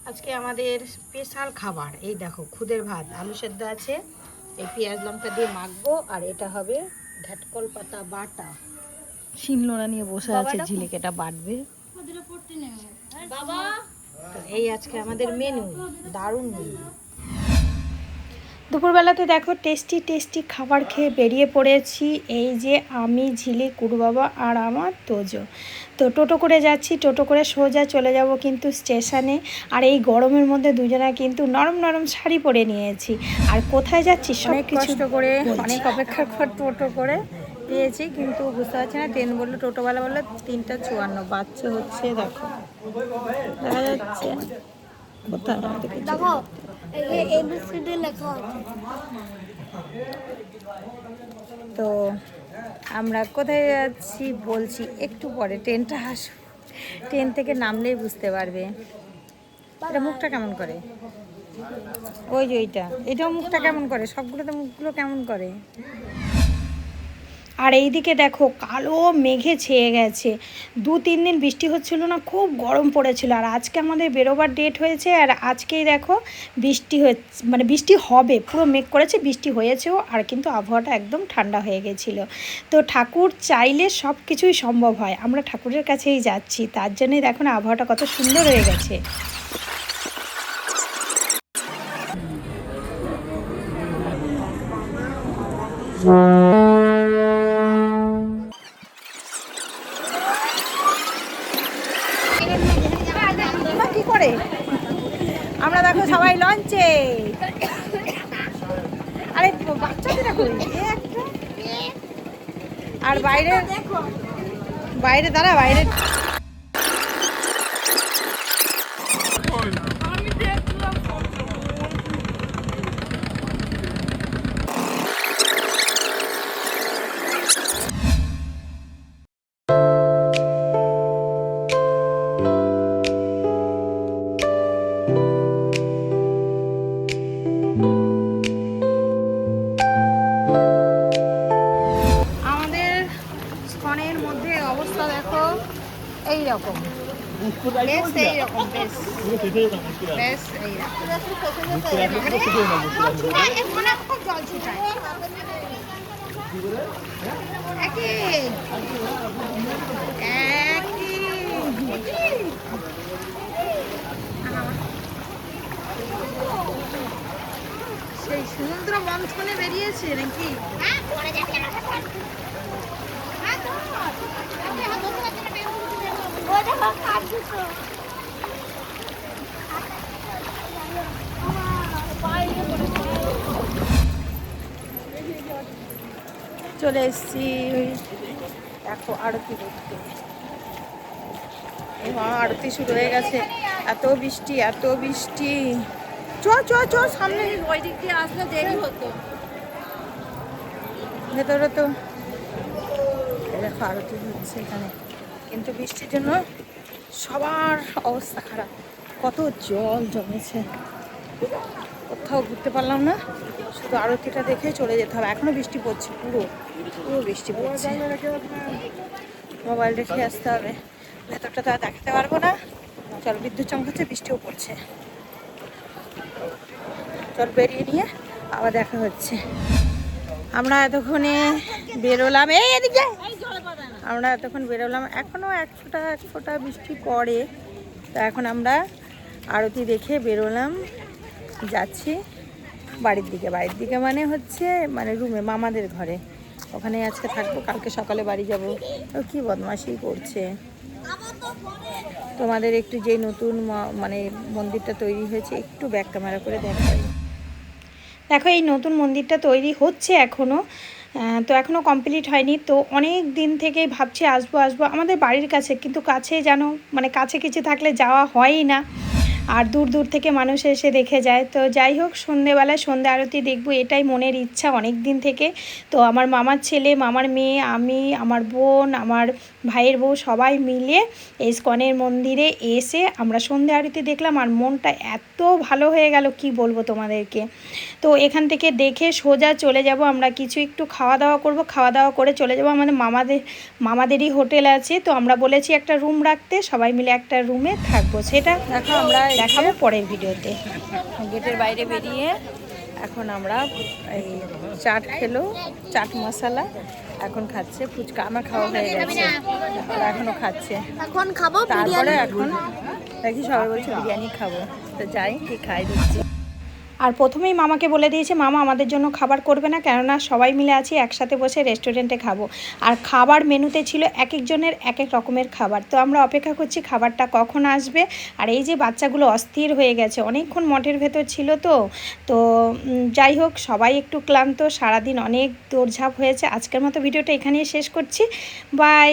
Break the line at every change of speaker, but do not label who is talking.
আজকে আমাদের স্পেশাল খাবার এই দেখো খুদের ভাত আলু সেদ্ধ আছে, এই পেঁয়াজ লঙ্কা দিয়ে মাখবো, আর এটা হবে ঘাটকল পাতা বাটা। শিলনোড়া নিয়ে বসে আছে, ঝিলিকেটা বাটবে। তো এই আজকে আমাদের মেনু, দারুণ মেনু। দুপুরবেলাতে দেখো টেস্টি টেস্টি খাবার খেয়ে বেরিয়ে পড়েছি। এই যে আমি, ঝিলি, কুড়ু বাবা আর আমার তোজো। তো টোটো করে যাচ্ছি, টোটো করে সোজা চলে যাব কিন্তু স্টেশনে। আর এই গরমের মধ্যে দুজনা কিন্তু নরম নরম শাড়ি পরে নিয়েছি। আর কোথায় যাচ্ছি সব কষ্ট করে, অনেক অপেক্ষা করে টোটো করে পেয়েছি, কিন্তু বুঝতে পারছি না। ট্রেন বললো, টোটোওয়ালা বললো 3:54 বাচ্চা হচ্ছে। দেখো দেখা যাচ্ছে কোথায় দেখো, তো আমরা কোথায় যাচ্ছি বলছি একটু পরে, ট্রেনটা আসুক, ট্রেন থেকে নামলেই বুঝতে পারবে। এটা মুখটা কেমন করে, ওই যে এটাও মুখটা কেমন করে, সবগুলো তো মুখগুলো কেমন করে। আর এইদিকে দেখো কালো মেঘে ছেয়ে গেছে। 2-3 দিন বৃষ্টি হচ্ছিল না, খুব গরম পড়েছিল। আর আজকে আমাদের বেরোবার ডেট হয়েছে, আর আজকেই দেখো বৃষ্টি হচ্ছে, মানে বৃষ্টি হবে, পুরো মেঘ করেছে, বৃষ্টি হয়েছেও। আর কিন্তু আবহাওয়াটা একদম ঠান্ডা হয়ে গেছিলো। তো ঠাকুর চাইলে সব কিছুই সম্ভব হয়, আমরা ঠাকুরের কাছেই যাচ্ছি, তার জন্যই দেখো না আবহাওয়াটা কত সুন্দর হয়ে গেছে। কি করে আমরা দেখো সবাই লঞ্চে। আরে বাচ্চাদের করি আর বাইরে বাইরে দাঁড়া, বাইরে অবস্থা দেখো এইরকম, বেশ এইরকম, বেশ বেশ এইরকম খুব জল ছিটায়। সেই সমুদ্র মন্থনে বেরিয়েছে নাকি। চলে এসছি দেখো আরতি দেখতে। আরতি শুরু হয়ে গেছে, এত বৃষ্টি এত বৃষ্টি। চ চ চ সামনে, ওই দিক দিয়ে আসলে দেরি হতো। ভেতরে তো দেখো আরতি হচ্ছে এখানে, কিন্তু বৃষ্টির জন্য সবার অবস্থা খারাপ, কত জল জমেছে। কোথাও ঘুরতে পারলাম না, শুধু আরতিটা দেখে চলে যেতে হবে। এখনো বৃষ্টি পড়ছে, পুরো পুরো বৃষ্টি পড়ছে। মোবাইল রেখে আসতে হবে, ভেতরটা তো আর দেখাতে পারবো না। চল, বিদ্যুৎ চমকাচ্ছে, বৃষ্টিও পড়ছে। চল বেরিয়ে নিয়ে আবার দেখা হচ্ছে। আমরা এতক্ষণে বেরোলাম, এদিকে আমরা এতক্ষণ বেরোলাম, এখনও এক ফোঁটা বৃষ্টি পড়ে। তো এখন আমরা আরতি দেখে বেরোলাম, যাচ্ছি বাড়ির দিকে। বাড়ির দিকে মানে হচ্ছে মানে রুমে, মামাদের ঘরে, ওখানে আজকে থাকবো, কালকে সকালে বাড়ি যাব। ও কি বদমাশি করছে। তোমাদের একটু যে নতুন মানে মন্দিরটা তৈরি হয়েছে একটু ব্যাক ক্যামেরা করে দেখাই। দেখো এই নতুন মন্দিরটা তৈরি হচ্ছে এখনও, তো এখনও কমপ্লিট হয়নি। তো অনেক দিন থেকেই ভাবছি আসবো আসবো, আমাদের বাড়ির কাছে, কিন্তু কাছে জানো মানে কাছে কিছু থাকলে যাওয়া হয়ই না, আর দূর দূর থেকে মানুষ এসে দেখে যায়। তো যাই হোক, সন্ধেবেলায় সন্ধে আরতি দেখবো, এটাই মনের ইচ্ছা অনেক দিন থেকে। তো আমার মামার ছেলে, মামার মেয়ে, আমি, আমার বোন, আমার ভাইয়ের বউ সবাই মিলে এই ইস্কনের মন্দিরে এসে আমরা সন্ধে আরতি দেখলাম, আর মনটা এত ভালো হয়ে গেল কি বলবো তোমাদেরকে। তো এখান থেকে দেখে সোজা চলে যাব আমরা, কিছু একটু খাওয়া দাওয়া করব, খাওয়া দাওয়া করে চলে যাব আমাদের মামাদেরই হোটেল আছে। তো আমরা বলেছি একটা রুম রাখতে, সবাই মিলে একটা রুমে থাকবো। সেটা দেখো আমরা দেখাবো পরের ভিডিওতে।
গেটের বাইরে বেরিয়ে এখন আমরা এই চাট খেলো, চাট মশলা এখন খাচ্ছে, ফুচকা আমার খাওয়া হয়ে গেছে, ওরা এখনও খাচ্ছে।
এখন খাবো
তারপরে এখন দেখি সবাই বলছে বিরিয়ানি খাবো, তো যাই কি খাই দিচ্ছি।
আর প্রথমেই মামাকে বলে দিয়েছে মামা আমাদের জন্য খাবার করবে না, কেননা সবাই মিলে আছি একসাথে বসে রেস্টুরেন্টে খাবো। আর খাবার মেনুতে ছিল এক একজনের এক এক রকমের খাবার। তো আমরা অপেক্ষা করছি খাবারটা কখন আসবে। আর এই যে বাচ্চাগুলো অস্থির হয়ে গেছে, অনেকক্ষণ মঠের ভেতর ছিল তো যাই হোক সবাই একটু ক্লান্ত, সারাদিন অনেক দৌড়ঝাঁপ হয়েছে। আজকের মতো ভিডিওটা এখানেই শেষ করছি, বাই।